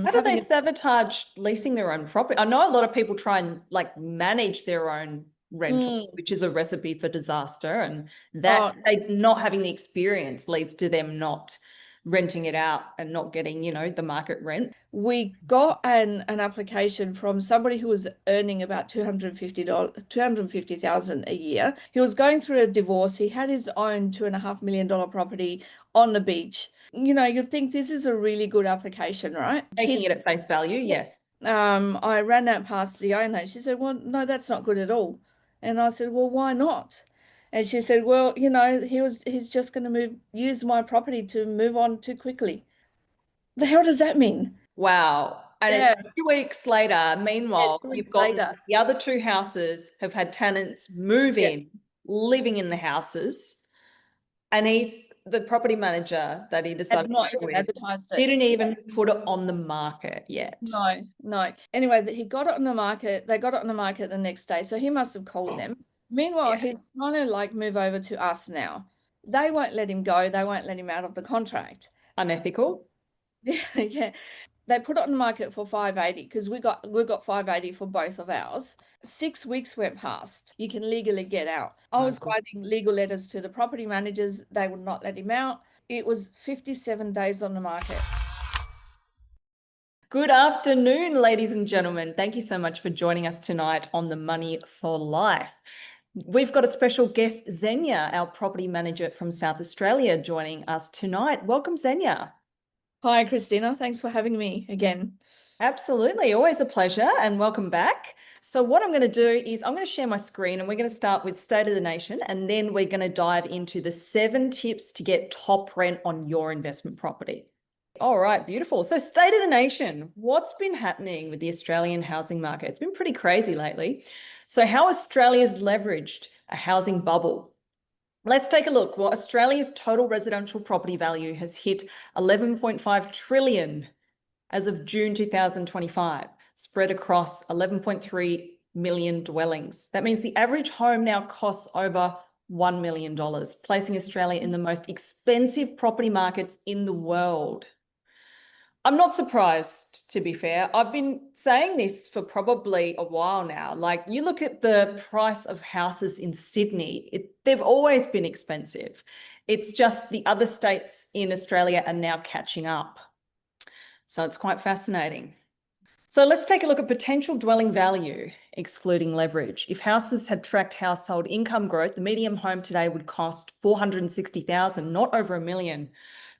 How do they sabotage leasing their own property? I know a lot of people try and like manage their own rentals, which is a recipe for disaster, and that they not having the experience leads to them not renting it out and not getting, the market rent. We got an application from somebody who was earning about $250,000 a year. He was going through a divorce. He had his own $2.5 million property on the beach. You'd think this is a really good application, right? Taking it at face value, yes. I ran that past the owner. She said, "Well, no, that's not good at all." And I said, "Well, why not?" And she said, "Well, he's just going to use my property to move on too quickly." The hell does that mean? Wow. And Yeah, it's 2 weeks later. Meanwhile, 2 weeks you've got later. the other two houses have had tenants move Yeah, in, living in the houses. And the property manager that he had decided to not go even with advertised it. didn't Yeah. even put it on the market yet. No, no. Anyway, he got it on the market. They got it on the market the next day. So he must have called them. Meanwhile, Yeah. he's trying to like move over to us now. They won't let him go. They won't let him out of the contract. Unethical. Yeah. They put it on the market for 580 because we got 580 for both of ours. 6 weeks went past. You can legally get out. I was writing legal letters to the property managers. They would not let him out. It was 57 days on the market. Good afternoon, ladies and gentlemen. Thank you so much for joining us tonight on The Money for Life. We've got a special guest, Xena, our property manager from South Australia, joining us tonight. Welcome, Xena. Hi, Christina. Thanks for having me again. Absolutely. Always a pleasure, and welcome back. So what I'm going to do is I'm going to share my screen, and we're going to start with State of the Nation, and then we're going to dive into the 7 tips to get top rent on your investment property. All right, beautiful. So State of the Nation, what's been happening with the Australian housing market? It's been pretty crazy lately. So how Australia's leveraged a housing bubble? Let's take a look. Well, Australia's total residential property value has hit 11.5 trillion as of June 2025, spread across 11.3 million dwellings. That means the average home now costs over $1 million, placing Australia in the most expensive property markets in the world. I'm not surprised, to be fair. I've been saying this for probably a while now. Like, you look at the price of houses in Sydney, they've always been expensive. It's just the other states in Australia are now catching up. So it's quite fascinating. So let's take a look at potential dwelling value, excluding leverage. If houses had tracked household income growth, the median home today would cost $460,000, not over $1 million.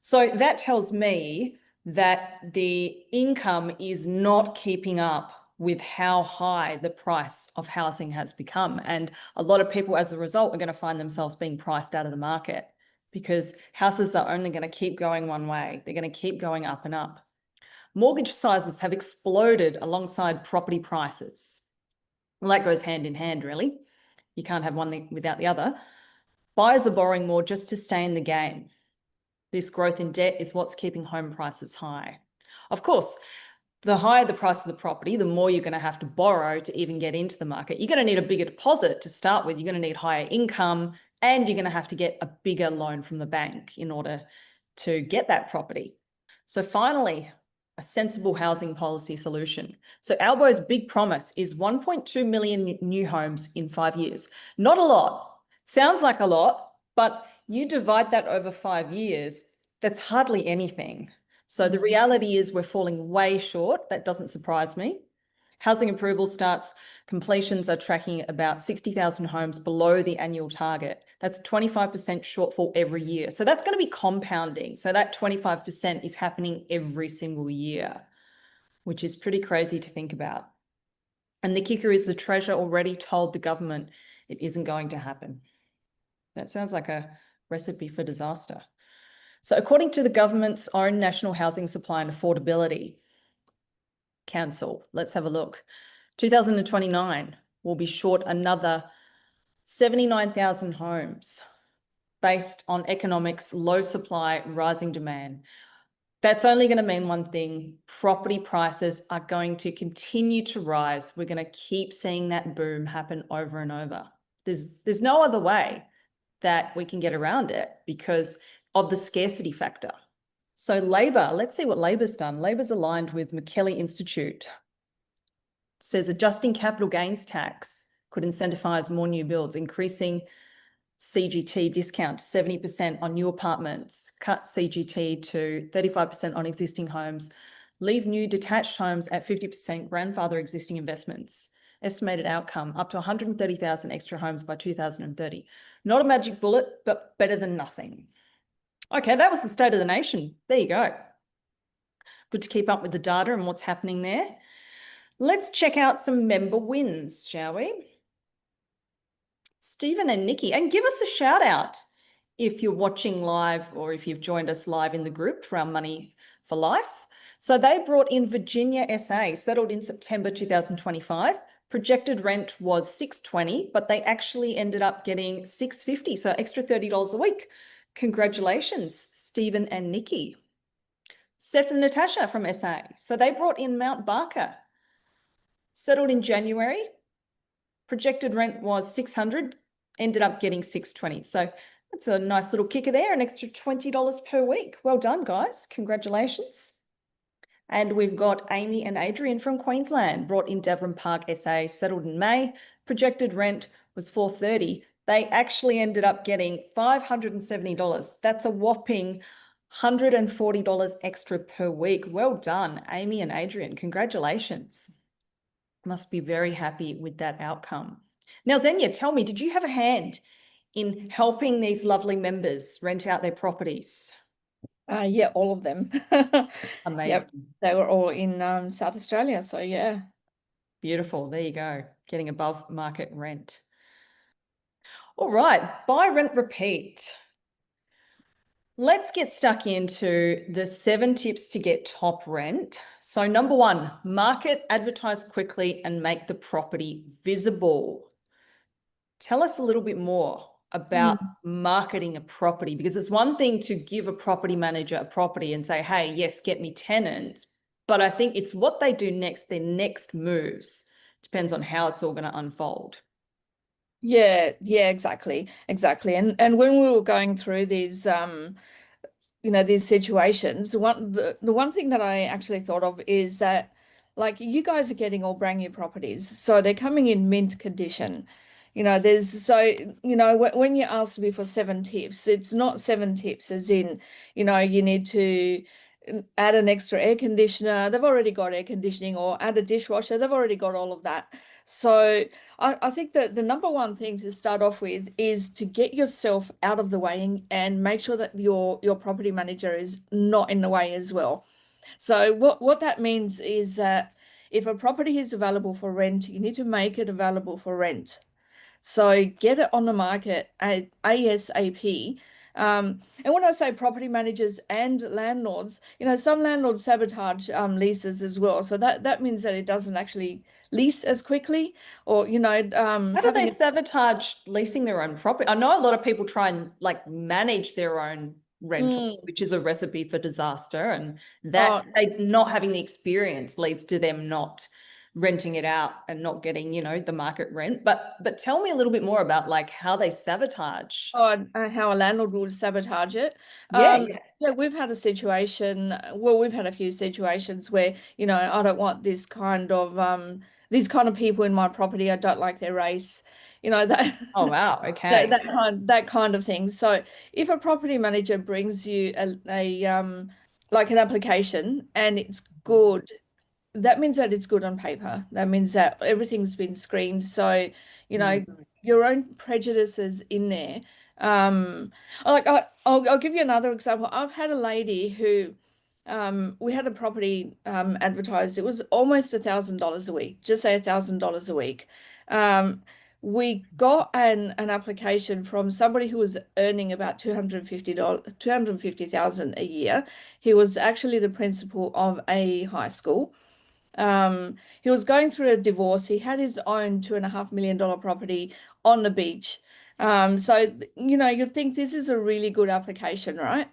So that tells me that the income is not keeping up with how high the price of housing has become. And a lot of people, as a result, are going to find themselves being priced out of the market because houses are only going to keep going one way. They're going to keep going up and up. Mortgage sizes have exploded alongside property prices. Well, that goes hand in hand, really. You can't have one without the other. Buyers are borrowing more just to stay in the game. This growth in debt is what's keeping home prices high. Of course, the higher the price of the property, the more you're going to have to borrow to even get into the market. You're going to need a bigger deposit to start with. You're going to need higher income, and you're going to have to get a bigger loan from the bank in order to get that property. So finally, a sensible housing policy solution. So Albo's big promise is 1.2 million new homes in 5 years. Not a lot. Sounds like a lot, but you divide that over 5 years, that's hardly anything. So the reality is we're falling way short. That doesn't surprise me. Housing approval starts, completions are tracking about 60,000 homes below the annual target. That's 25% shortfall every year. So that's going to be compounding. So that 25% is happening every single year, which is pretty crazy to think about. And the kicker is the Treasurer already told the government it isn't going to happen. That sounds like a recipe for disaster. So according to the government's own National Housing Supply and Affordability Council, let's have a look. 2029 will be short another 79,000 homes based on economics, low supply, rising demand. That's only going to mean one thing: property prices are going to continue to rise. We're going to keep seeing that boom happen over and over. There's no other way that we can get around it because of the scarcity factor. So Labor, let's see what Labor's done. Labor's aligned with McKelly Institute. It says adjusting capital gains tax could incentivize more new builds, increasing CGT discount to 70% on new apartments, cut CGT to 35% on existing homes, leave new detached homes at 50%, grandfather existing investments. Estimated outcome, up to 130,000 extra homes by 2030. Not a magic bullet, but better than nothing. Okay, that was the state of the nation. There you go. Good to keep up with the data and what's happening there. Let's check out some member wins, shall we? Stephen and Nikki, and give us a shout out if you're watching live or if you've joined us live in the group for our Money for Life. So they brought in Virginia SA, settled in September 2025. Projected rent was $620, but they actually ended up getting $650, so extra $30 a week. Congratulations, Stephen and Nikki. Seth and Natasha from SA. So they brought in Mount Barker, settled in January. Projected rent was $600, ended up getting $620. So that's a nice little kicker there, an extra $20 per week. Well done, guys. Congratulations. And we've got Amy and Adrian from Queensland, brought in Devon Park SA, settled in May. Projected rent was $430. They actually ended up getting $570. That's a whopping $140 extra per week. Well done, Amy and Adrian. Congratulations. Must be very happy with that outcome. Now, Xenia, tell me, did you have a hand in helping these lovely members rent out their properties? Yeah, all of them. Amazing. Yep, they were all in South Australia, so yeah. Beautiful. There you go. Getting above market rent. All right, buy, rent, repeat. Let's get stuck into the 7 tips to get top rent. So number 1, market, advertise quickly, and make the property visible. Tell us a little bit more about marketing a property, because it's one thing to give a property manager a property and say, hey, yes, get me tenants. But I think it's what they do next, their next moves. Depends on how it's all going to unfold. Yeah, exactly. And when we were going through these these situations, the one thing that I actually thought of is that, like, you guys are getting all brand new properties, so they're coming in mint condition. When you asked me for 7 tips, it's not 7 tips as in, you need to add an extra air conditioner. They've already got air conditioning, or add a dishwasher. They've already got all of that. So I think that the number one thing to start off with is to get yourself out of the way and make sure that your property manager is not in the way as well. So what that means is that if a property is available for rent, you need to make it available for rent. So get it on the market ASAP. And when I say property managers and landlords, some landlords sabotage leases as well. So that means that it doesn't actually lease as quickly, or How do they sabotage leasing their own property? I know a lot of people try and like manage their own rentals, which is a recipe for disaster, and that they not having the experience leads to them not renting it out and not getting, the market rent. But tell me a little bit more about like how they sabotage. How a landlord would sabotage it. Yeah. We've had a situation. Well, we've had a few situations where, I don't want this kind of these kind of people in my property. I don't like their race. That. Oh wow. Okay. that kind of thing. So if a property manager brings you like an application and it's good, that means that it's good on paper. That means that everything's been screened. So, your own prejudices in there. I'll give you another example. I've had a lady who, we had a property advertised. It was almost $1,000 a week. Just say $1,000 a week. We got an application from somebody who was earning about $250,000 a year. He was actually the principal of a high school. He was going through a divorce. He had his own $2.5 million property on the beach. So, you'd think this is a really good application, right?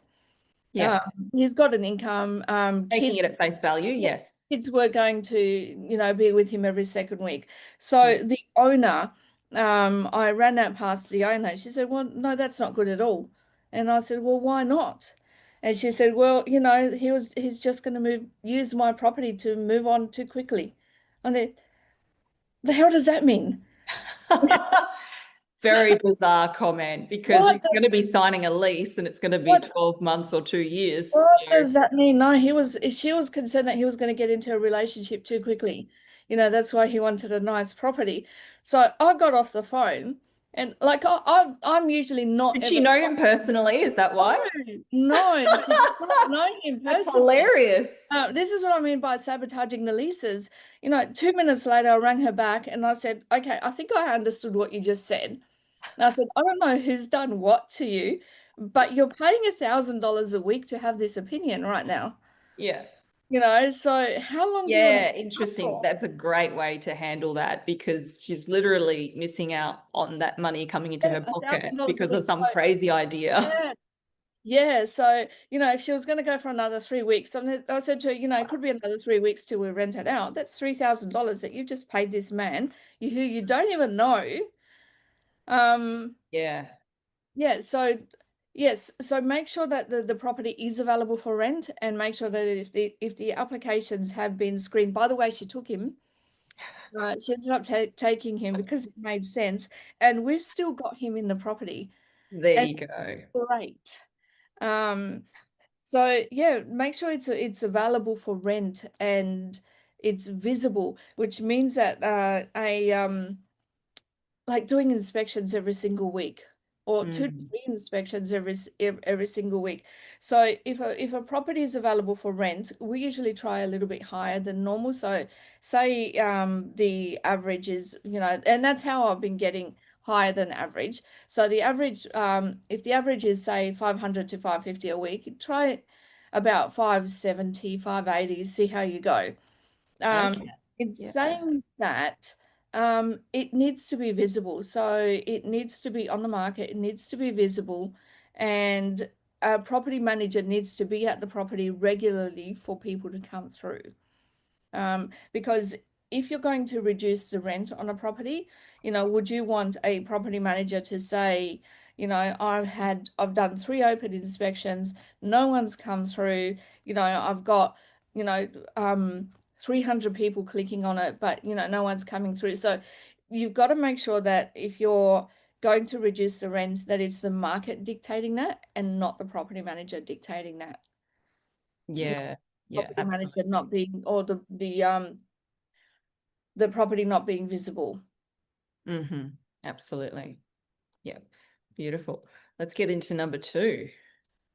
Yeah. He's got an income. Taking it at face value, yes. Kids were going to, be with him every second week. So the owner, I ran that past the owner. She said, well, no, that's not good at all. And I said, well, why not? And she said, well, he's just going to use my property to move on too quickly. And the hell does that mean? Very bizarre comment because What he's going to be signing a lease and it's going to be what 12 months or 2 years. what So, does that mean? No, she was concerned that he was going to get into a relationship too quickly. That's why he wanted a nice property. So I got off the phone and like I'm usually not did she ever. know him personally? Is that why? No, she did not know him That's personally. hilarious. This is what I mean by sabotaging the leases. 2 minutes later, I rang her back and I said, okay, I think I understood what you just said. And I said, I don't know who's done what to you, but you're paying $1,000 a week to have this opinion right now. Yeah. So how long do you want to Yeah, keep up interesting. for? That's a great way to handle that because she's literally missing out on that money coming into Yeah, her a pocket thousand dollars a because of week. some So crazy idea. yeah, yeah. So if she was going to go for another 3 weeks, I said to her, it could be another 3 weeks till we rent it out. That's $3,000 that you've just paid this man, who you don't even know. Um, Yeah. yeah. So yes. So make sure that the property is available for rent, and make sure that if the applications have been screened. By the way, she took him. She ended up taking him because it made sense, and we've still got him in the property. There And you go. great. Um, so yeah, make sure it's available for rent and it's visible, which means that a like doing inspections every single week or two to Mm. three inspections every single week. So if a property is available for rent, we usually try a little bit higher than normal. So say the average is, and that's how I've been getting higher than average. So the average, if the average is say 500 to 550 a week, try about 570, 580, see how you go. Um, Okay. in Yeah. saying that, it needs to be visible. So it needs to be on the market, it needs to be visible, and a property manager needs to be at the property regularly for people to come through. Because if you're going to reduce the rent on a property, would you want a property manager to say, I've done 3 open inspections, no one's come through, I've got, you know, 300 people clicking on it, but no one's coming through. So you've got to make sure that if you're going to reduce the rent, that it's the market dictating that and not the property manager dictating that. Yeah. Yeah, Property manager absolutely. not being, or the property not being visible. Mm-hmm. Absolutely. Yeah. Beautiful. Let's get into number 2.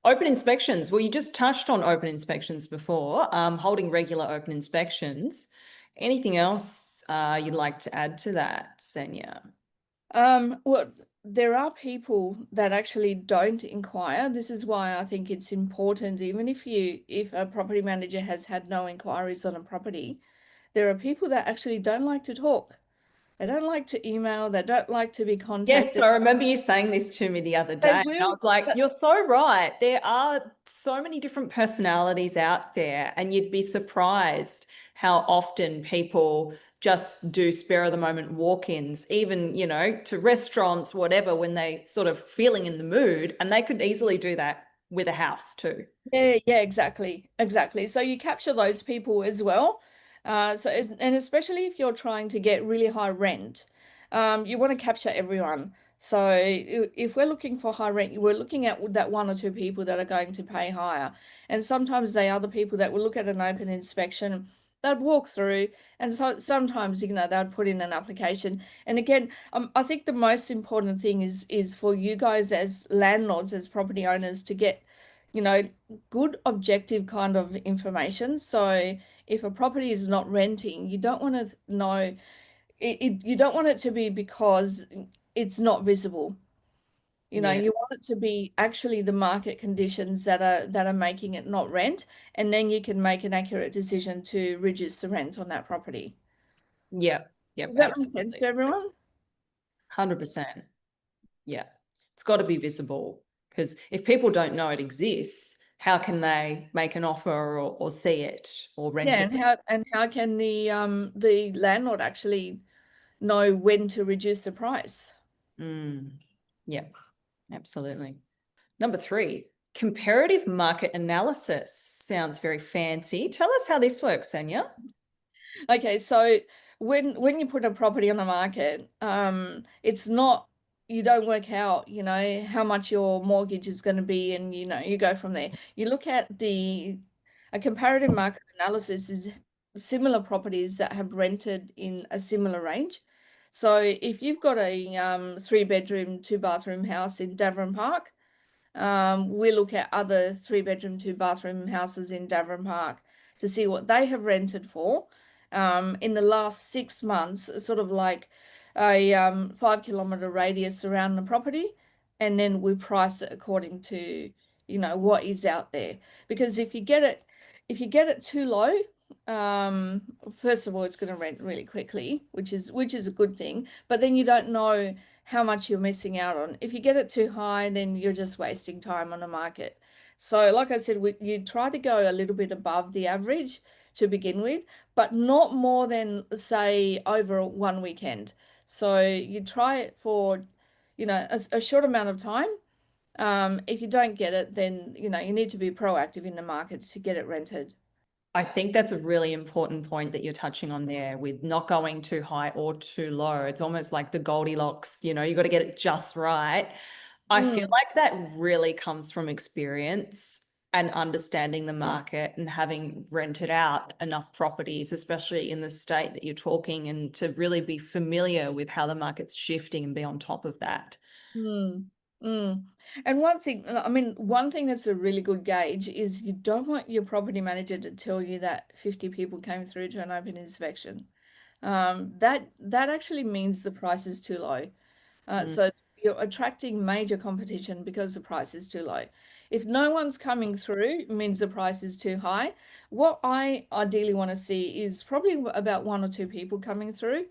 Open inspections. Well, you just touched on open inspections before, holding regular open inspections. Anything else you'd like to add to that, Senya? Well, there are people that actually don't inquire. This is why I think it's important, even if a property manager has had no inquiries on a property, there are people that actually don't like to talk. They don't like to email, they don't like to be Yes, contacted. I remember you saying this to me the other They day, and I will, was like, but you're so right. There are so many different personalities out there, and you'd be surprised how often people just do spur of the moment walk-ins, even, to restaurants, whatever, when they sort of feeling in the mood, and they could easily do that with a house too. yeah, exactly, exactly. So you capture those people as well. And especially if you're trying to get really high rent, you want to capture everyone. So if we're looking for high rent, we're looking at that 1 or 2 people that are going to pay higher. And sometimes they are the people that will look at an open inspection, they'd walk through, and so sometimes, they'd put in an application. And again, I think the most important thing is for you guys as landlords, as property owners, to get, you know, good objective kind of information. So if a property is not renting, you don't want to know you don't want it to be because it's not visible. Yeah. You want it to be actually the market conditions that are making it not rent, and then you can make an accurate decision to reduce the rent on that property. Yep. Yep. Does that make sense to Absolutely. everyone? 100%. Yeah. It's got to be visible because if people don't know it exists, how can they make an offer or see it or rent Yeah, it? and how can the landlord actually know when to reduce the price? Yeah, absolutely. Number 3. Comparative market analysis sounds very fancy. Tell us how this works, Sanya. Okay, so when you put a property on the market, it's not, you don't work out, how much your mortgage is going to be, and you go from there. You look at a comparative market analysis is similar properties that have rented in a similar range. So if you've got a 3 bedroom, 2 bathroom house in Davern Park, we look at other 3 bedroom, 2 bathroom houses in Davern Park to see what they have rented for in the last 6 months, sort of like a 5 kilometer radius around the property, and then we price it according to what is out there. Because if you get it too low, um, first of all, it's going to rent really quickly, which is a good thing. But then you don't know how much you're missing out on. If you get it too high, then you're just wasting time on the market. So, like I said, you try to go a little bit above the average to begin with, but not more than, say, over one weekend. So you try it for, a short amount of time. If you don't get it, then, you need to be proactive in the market to get it rented. I think that's a really important point that you're touching on there with not going too high or too low. It's almost like the Goldilocks, you got to get it just right. I feel like that really comes from experience and understanding the market and having rented out enough properties, especially in the state that you're talking, and to really be familiar with how the market's shifting and be on top of that. Mm, mm. And one thing that's a really good gauge is you don't want your property manager to tell you that 50 people came through to an open inspection. That actually means the price is too low. So you're attracting major competition because the price is too low. If no one's coming through, it means the price is too high. What I ideally want to see is probably about one or two people coming through,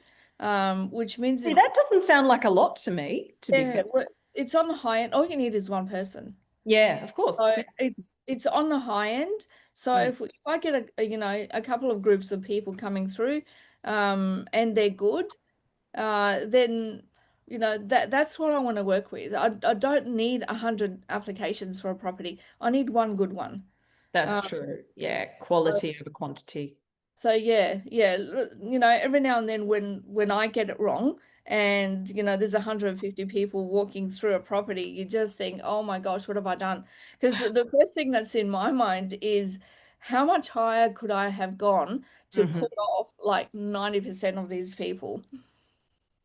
which means See, it's, that doesn't sound like a lot to me, to be yeah, fair. it's on the high end. All you need is one person. Yeah, of So course. Yeah. it's on the high end. So Mm. if I get a couple of groups of people coming through, and they're good, then that's what I want to work with. I don't need 100 applications for a property. I need one good one. That's Uh, true. Yeah, quality over quantity. so yeah, every now and then when I get it wrong, and there's 150 people walking through a property, you just think, oh my gosh, what have I done? Because the first thing that's in my mind is, how much higher could I have gone to Mhm. put off like 90% of these people?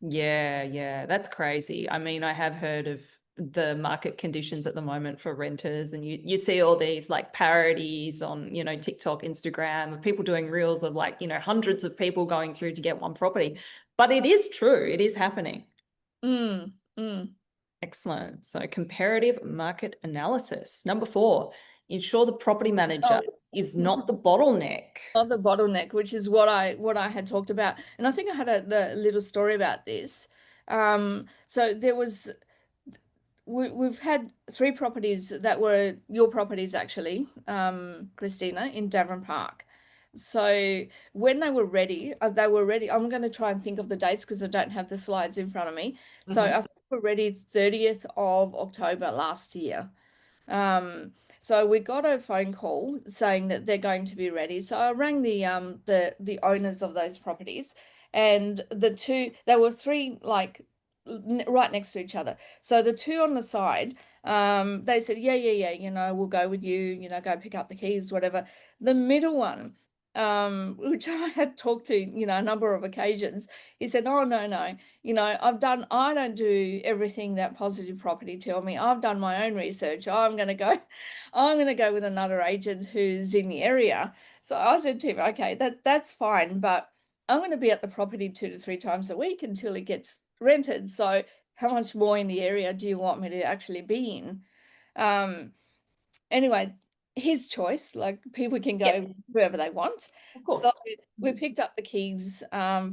Yeah, yeah, that's crazy. I mean, I have heard of the market conditions at the moment for renters, and you see all these like parodies on, TikTok, Instagram, of people doing reels of like, hundreds of people going through to get one property. But it is true, it is happening. Mm, mm. Excellent. So comparative market analysis. Number 4, ensure the property manager Oh, is not the bottleneck. not the bottleneck, which is what I had talked about, and I think I had a little story about this. So we've had 3 properties that were your properties, actually, Christina, in Davern Park. So when they were ready. I'm going to try and think of the dates because I don't have the slides in front of me. So I Mhm. think we're ready 30th of October last year. So we got a phone call saying that they're going to be ready. So I rang the owners of those properties, and there were 3 like right next to each other. So the 2 on the side, they said, yeah, yeah, yeah, we'll go with you, go pick up the keys, whatever. The middle one, which I had talked to, a number of occasions, he said, oh, no, no, I don't do everything that Positive Property tell me. I've done my own research. I'm going to go with another agent who's in the area. So I said to him, okay, that's fine, but I'm going to be at the property 2 to 3 times a week until it gets rented. So how much more in the area do you want me to actually be in? Um, anyway, his choice, like people can Yeah, go wherever they want. of So course. we picked up the keys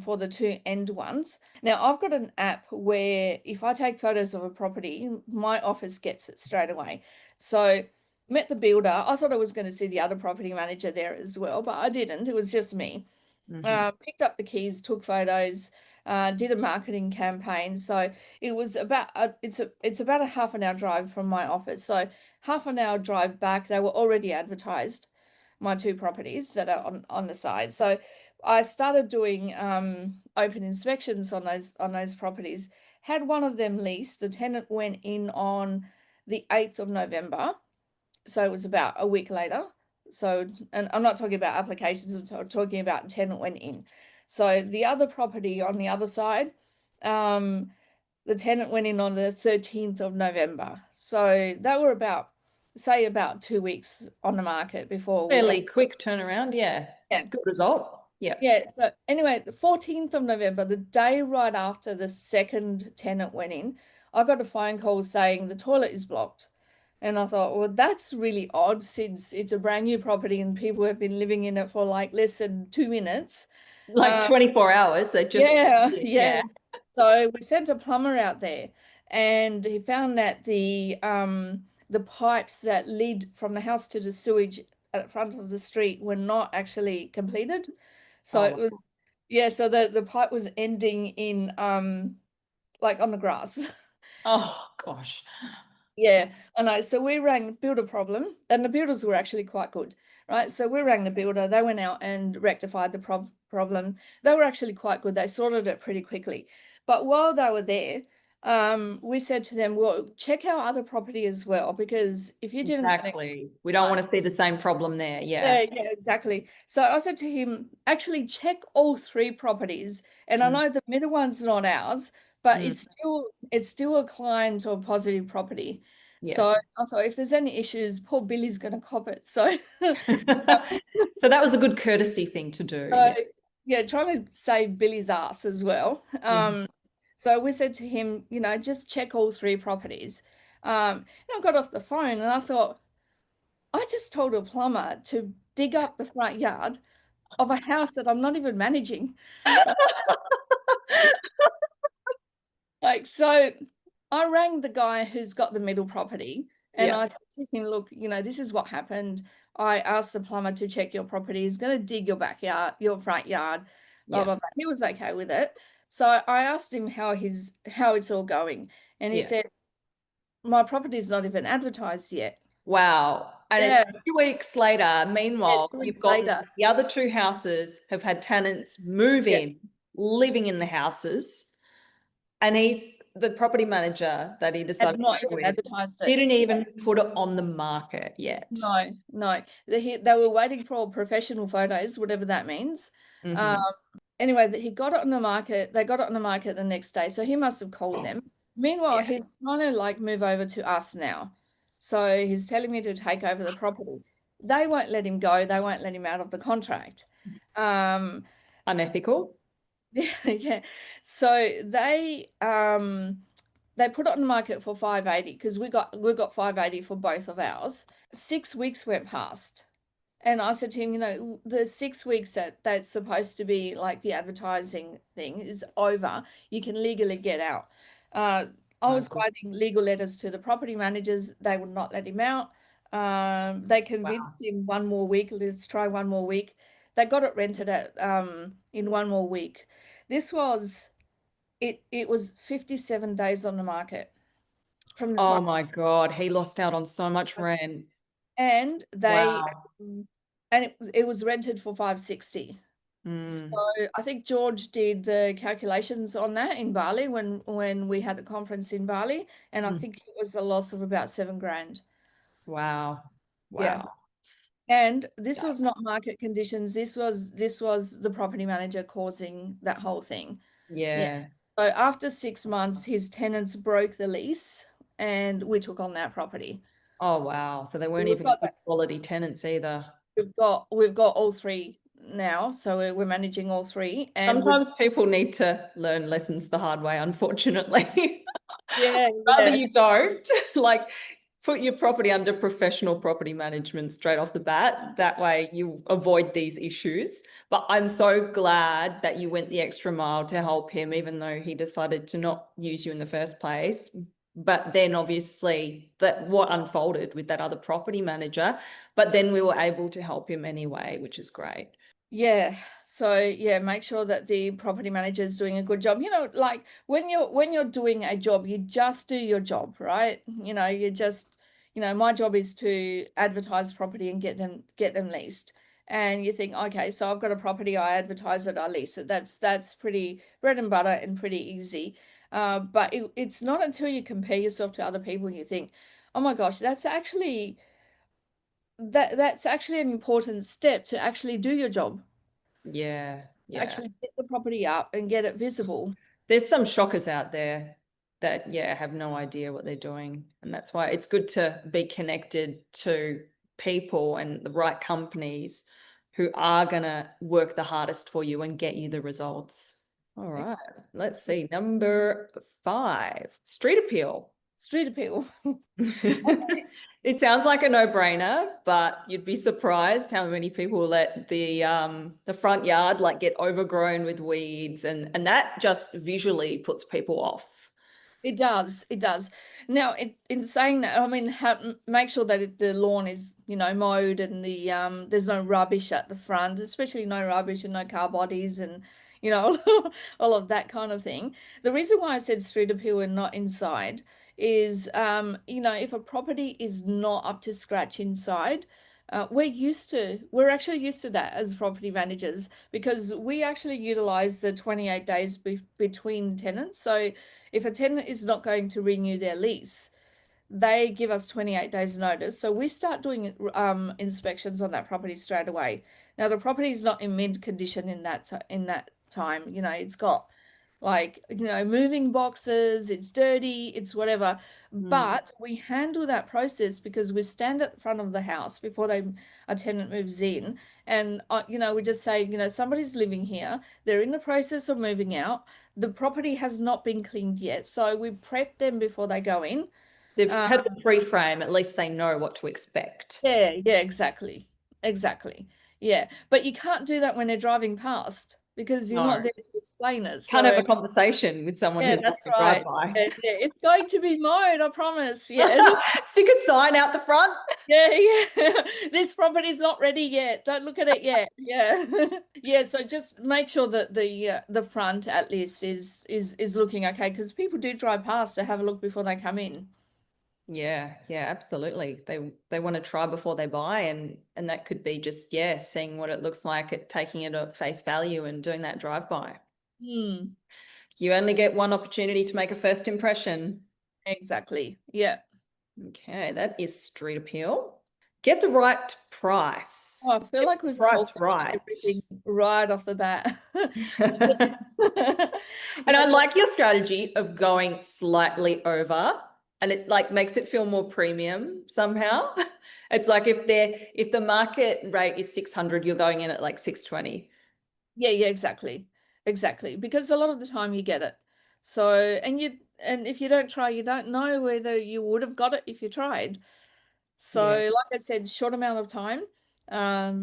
for the 2 end ones. Now I've got an app where if I take photos of a property, my office gets it straight away. So met the builder. I thought I was going to see the other property manager there as well, but I didn't. It was just me. Picked up the keys, took photos, did a marketing campaign. So it was about it's about a half an hour drive from my office. So half an hour drive back, they were already advertised, my two properties that are on the side. So I started doing open inspections on those properties. Had one of them leased. The tenant went in on the 8th of November. So it was about a week later. So, and I'm not talking about applications, I'm talking about tenant went in. So the other property on the other side, the tenant went in on the 13th of November. So they were about 2 weeks on the market before we Fairly had. quick turnaround. Yeah. Yeah. Good result. Yeah. Yeah. So anyway, the 14th of November, the day right after the second tenant went in, I got a phone call saying the toilet is blocked. And I thought, well, that's really odd since it's a brand new property and people have been living in it for like less than 2 minutes. Like 24 hours. They just, Yeah, yeah. yeah. So we sent a plumber out there and he found that the pipes that lead from the house to the sewage at the front of the street were not actually completed. So Oh, it was, yeah, so the pipe was ending in like on the grass. oh gosh. Yeah, I know. So we rang builder problem, and the builders were actually quite good, right? So we rang the builder. They went out and rectified the problem. They were actually quite good. They sorted it pretty quickly. But while they were there, we said to them, "Well, check our other property as well, because if you didn't connect, Exactly. We don't want to see the same problem there. Yeah. yeah, exactly." So I said to him, "Actually, check all three properties, and I Mm, know the middle one's not ours, but mm, it's still a client or positive property." yeah. So I thought if there's any issues, poor Billy's going to cop it. So, So that was a good courtesy thing to do. so Yeah. yeah, trying to save Billy's ass as well. Mhm. So we said to him, just check all three properties. And I got off the phone and I thought, I just told a plumber to dig up the front yard of a house that I'm not even managing. Like, so I rang the guy who's got the middle property and Yeah. I said to him, look, this is what happened. I asked the plumber to check your property. He's going to dig your backyard, your front yard, blah, Yeah. blah, blah. He was okay with it. So I asked him how it's all going. And he Yeah. said, my property's not even advertised yet. Wow. And Yeah, it's 2 weeks later. yeah, Meanwhile, 2 weeks you've got later. the other two houses have had tenants move Yeah, in, living in the houses. And he's the property manager that he have decided to not go even with, advertised it. didn't Yeah. even put it on the market yet. No, no. They were waiting for professional photos, whatever that means. Um, Hmm. anyway, he got it on the market. They got it on the market the next day, so he must have called them. Meanwhile, Yeah. he's trying to like move over to us now. So he's telling me to take over the property. They won't let him go. They won't let him out of the contract. Um, Unethical. yeah. So they put it on the market for 580 because we got 580 for both of ours. 6 weeks went past. And I said to him, the 6 weeks that's supposed to be like the advertising thing is over. You can legally get out. I Oh, was good. writing legal letters to the property managers. They would not let him out. They Wow. convinced him one more week. Let's try one more week. They got it rented in one more week. This was it was 57 days on the market from the Oh time. my God. He lost out on so much rent. And they Wow. and it was rented for 560. So Mm, I think George did the calculations on that in Bali when we had the conference in Bali, and I mm. think it was a loss of about 7 grand. Wow. Yeah. Wow. And this Yeah. was not market conditions. This was the property manager causing that whole thing. Yeah. Yeah. So after 6 months, his tenants broke the lease and we took on that property. Oh, wow. So they weren't We've even got good that. quality tenants either. We've got all three now, so we're managing all three, and we've Sometimes people need to learn lessons the hard way, unfortunately. yeah, Rather yeah, you don't, like put your property under professional property management straight off the bat. That way you avoid these issues. But I'm so glad that you went the extra mile to help him, even though he decided to not use you in the first place. But then obviously that what unfolded with that other property manager, but then we were able to help him anyway, which is great. yeah. So yeah, make sure that the property manager is doing a good job. You know, like when you're doing a job, you just do your job, right? You know, you just, you know, my job is to advertise property and get them leased. And you think, okay, so I've got a property, I advertise it, I lease it. That's pretty bread and butter and pretty easy. But it's not until you compare yourself to other people you think, oh my gosh, that's actually an important step to actually do your job, Yeah, yeah. actually get the property up and get it visible. There's some shockers out there that, yeah, have no idea what they're doing. And that's why it's good to be connected to people and the right companies who are going to work the hardest for you and get you the results. All right, let's see. Number 5, street appeal. Street appeal. It sounds like a no-brainer, but you'd be surprised how many people let the front yard like get overgrown with weeds, and that just visually puts people off. It does. It does. Now, in saying that, I mean, make sure that the lawn is, you know, mowed and there's no rubbish at the front, especially no rubbish and no car bodies and, you know, all of that kind of thing. The reason why I said street appeal and not inside is, you know, if a property is not up to scratch inside, we're actually used to that as property managers because we actually utilize the 28 days between tenants. So if a tenant is not going to renew their lease, they give us 28 days notice. So we start doing inspections on that property straight away. Now the property is not in mint condition in that time. You know, it's got like, you know, moving boxes, it's dirty, it's whatever. Mm. But we handle that process because we stand at the front of the house before a tenant moves in, and you know, we just say, you know, somebody's living here, they're in the process of moving out, the property has not been cleaned yet, so we prep them before they go in. They've Uh, had the pre-frame, at least they know what to expect. yeah, yeah, exactly, exactly, yeah. But you can't do that when they're driving past because you're not No, there to explain it. can't have So a conversation with someone yeah, who's doing that's a right. drive-by. Yeah, yeah, it's going to be mowed, I promise. Yeah. Stick a sign out the front. Yeah, yeah. This property's not ready yet. Don't look at it yet. Yeah. Yeah, so just make sure that the front at least is looking okay because people do drive past to have a look before they come in. Yeah, yeah, absolutely. They want to try before they buy, and that could be just, yeah, seeing what it looks like, taking it at face value and doing that drive-by. Hmm. You only get one opportunity to make a first impression. Exactly. Yeah. Okay, that is street appeal. Get the right price. Oh, I feel Get like the we've price talked about right. everything right off the bat. And Yeah, I so like your strategy of going slightly over, and it like makes it feel more premium somehow. It's like if the market rate is 600, you're going in at like 620. yeah, yeah, exactly. Exactly. Because a lot of the time you get it. So, and if you don't try, you don't know whether you would have got it if you tried. So, Yeah. like I said, short amount of time,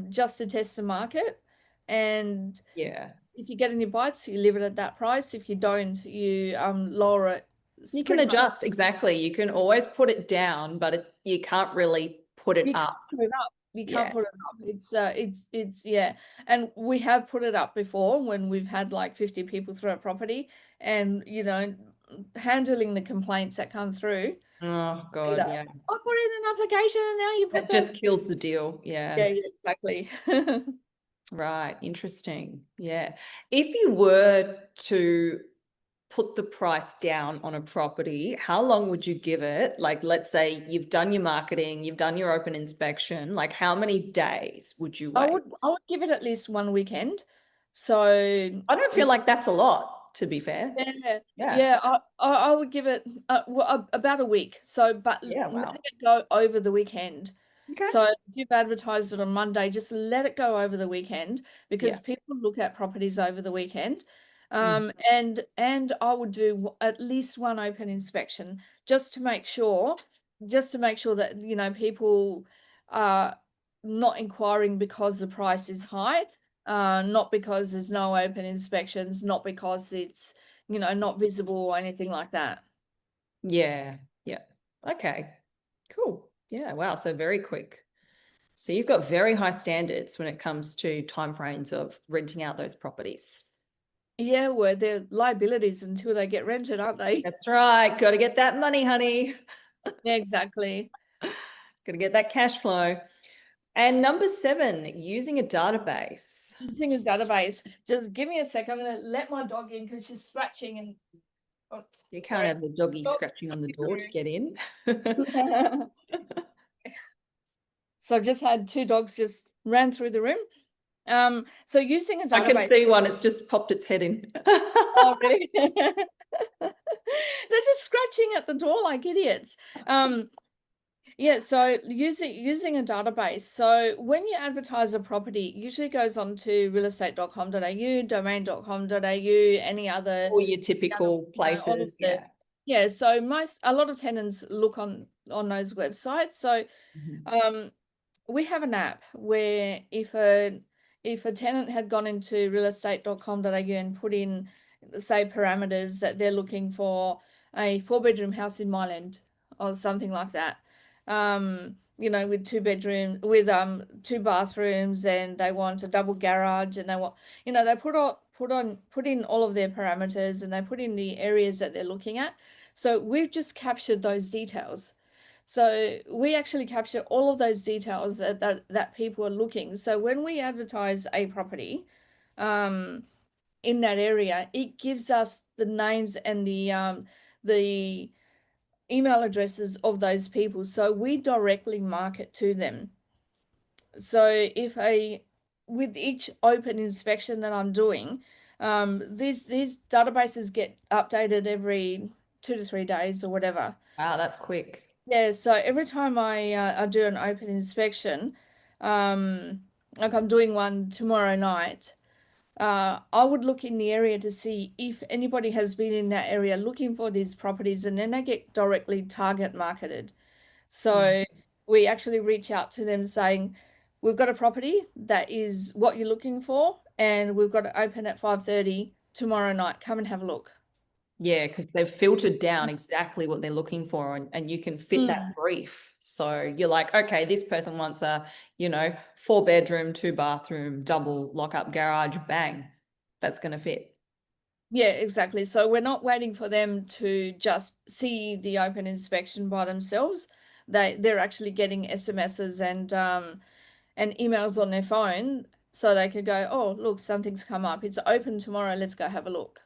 just to test the market. And Yeah. if you get any bites, you leave it at that price. If you don't, you lower it. It's You can pretty much adjust, exactly. You can always put it down, but you can't really put it you can't up. put it up. You can't Yeah. put it up. It's yeah. And we have put it up before when we've had like 50 people through a property and you know, handling the complaints that come through. Oh God, Either yeah. I put in an application and now you put That the just kills the deal. Yeah. yeah, yeah, exactly. Right. Interesting. Yeah. If you were to put the price down on a property, how long would you give it? Like, let's say you've done your marketing, you've done your open inspection, like how many days would you I wait? would I would give it at least one weekend. So I don't feel if like that's a lot, to be fair. yeah, Yeah. yeah, I would give it about a week. So, but Yeah. let Wow. it go over the weekend. Okay. So, if you've advertised it on Monday, just let it go over the weekend because Yeah. people look at properties over the weekend. Mm. And I would do at least one open inspection just to make sure, that you know people are not inquiring because the price is high, not because there's no open inspections, not because it's you know, not visible or anything like that. Yeah. Yeah. Okay. Cool. Yeah. Wow. So very quick. So you've got very high standards when it comes to timeframes of renting out those properties. Yeah, well, they're liabilities until they get rented, aren't they? That's right. Got to get that money, honey. Yeah, exactly. Got to get that cash flow. And number 7, using a database. Using a database. Just give me a sec. I'm going to let my dog in because she's scratching and. Oh, You can't sorry. have the doggy Dog's scratching on the door to through. get in. So I've just had 2 dogs just ran through the room. So using a I can database. see one. It's just popped its head in. Oh, really? They're just scratching at the door like idiots. Yeah, so using a database. So when you advertise a property, it usually goes on to realestate.com.au, domain.com.au, any other, All your typical all of places. the, Yeah. yeah. So a lot of tenants look on those websites. So Mhm. we have an app where if a tenant had gone into realestate.com.au and put in, say, parameters that they're looking for a 4-bedroom house in Myland or something like that, with 2 bedrooms, with 2 bathrooms, and they want a double garage, and they want, they put in all of their parameters, and they put in the areas that they're looking at. So we've just captured those details. So we actually capture all of those details that people are looking. So when we advertise a property in that area, it gives us the names and the email addresses of those people. So we directly market to them. So with each open inspection that I'm doing, these databases get updated every 2 to 3 days or whatever. Wow, that's quick. Yeah, so every time I do an open inspection, like I'm doing one tomorrow night, I would look in the area to see if anybody has been in that area looking for these properties, and then they get directly target marketed. Mm. So we actually reach out to them saying, we've got a property that is what you're looking for, and we've got it open at 5:30 tomorrow night. Come and have a look. Yeah, because they've filtered down exactly what they're looking for, and you can fit that Mm. brief. So you're like, okay, this person wants a, 4-bedroom, 2-bathroom, double lock-up garage, bang. That's going to fit. Yeah, exactly. So we're not waiting for them to just see the open inspection by themselves. They're actually getting SMSs and emails on their phone, so they could go, oh, look, something's come up. It's open tomorrow. Let's go have a look.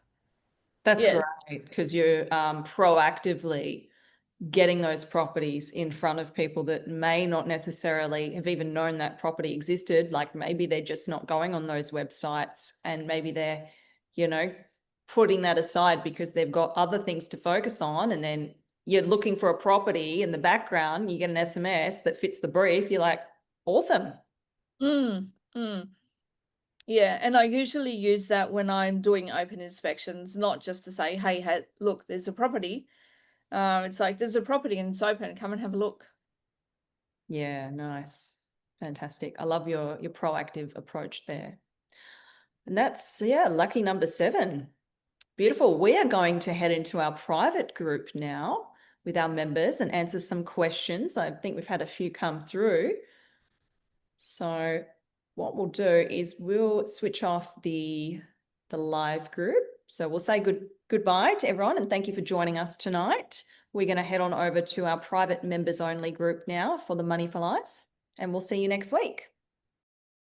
That's Yes. great because you're proactively getting those properties in front of people that may not necessarily have even known that property existed. Like maybe they're just not going on those websites, and maybe they're, you know, putting that aside because they've got other things to focus on. And then you're looking for a property in the background, you get an SMS that fits the brief. You're like, awesome. Mm, mm. Yeah, and I usually use that when I'm doing open inspections, not just to say, hey, look, there's a property. It's like, there's a property and it's open. Come and have a look. Yeah, nice. Fantastic. I love your proactive approach there. And that's, yeah, lucky number 7. Beautiful. We are going to head into our private group now with our members and answer some questions. I think we've had a few come through. So what we'll do is we'll switch off the live group. So we'll say goodbye to everyone and thank you for joining us tonight. We're going to head on over to our private members only group now for the Money for Life, and we'll see you next week.